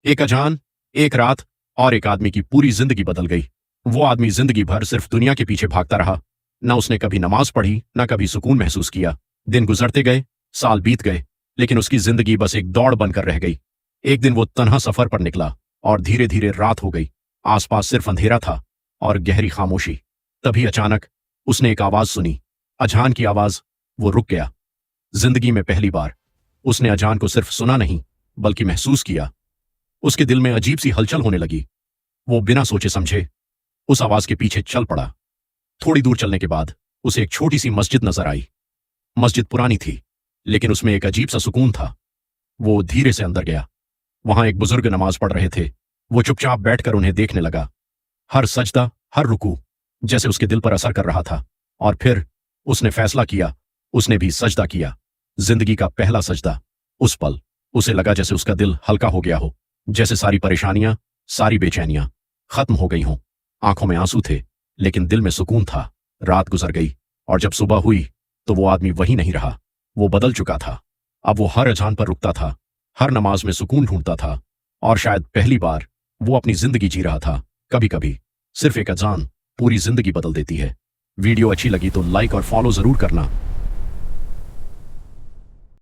एक अजान, एक रात और एक आदमी की पूरी जिंदगी बदल गई। वो आदमी जिंदगी भर सिर्फ दुनिया के पीछे भागता रहा। न उसने कभी नमाज पढ़ी, न कभी सुकून महसूस किया। दिन गुजरते गए, साल बीत गए, लेकिन उसकी जिंदगी बस एक दौड़ बनकर रह गई। एक दिन वो तन्हा सफर पर निकला और धीरे धीरे रात हो गई। आसपास सिर्फ अंधेरा था और गहरी खामोशी। तभी अचानक उसने एक आवाज सुनी, अजान की आवाज। वो रुक गया। जिंदगी में पहली बार उसने अजान को सिर्फ सुना नहीं, बल्कि महसूस किया। उसके दिल में अजीब सी हलचल होने लगी। वो बिना सोचे समझे उस आवाज के पीछे चल पड़ा। थोड़ी दूर चलने के बाद उसे एक छोटी सी मस्जिद नजर आई। मस्जिद पुरानी थी, लेकिन उसमें एक अजीब सा सुकून था। वो धीरे से अंदर गया। वहां एक बुजुर्ग नमाज पढ़ रहे थे। वो चुपचाप बैठकर उन्हें देखने लगा। हर सजदा, हर रुकू जैसे उसके दिल पर असर कर रहा था। और फिर उसने फैसला किया। उसने भी सजदा किया। जिंदगी का पहला सजदा। उस पल उसे लगा जैसे उसका दिल हल्का हो गया हो, जैसे सारी परेशानियां, सारी बेचैनियां खत्म हो गई हों। आंखों में आंसू थे, लेकिन दिल में सुकून था। रात गुजर गई और जब सुबह हुई तो वो आदमी वही नहीं रहा। वो बदल चुका था। अब वो हर अजान पर रुकता था, हर नमाज में सुकून ढूंढता था, और शायद पहली बार वो अपनी जिंदगी जी रहा था। कभी कभी सिर्फ एक अजान पूरी जिंदगी बदल देती है। वीडियो अच्छी लगी तो लाइक और फॉलो जरूर करना।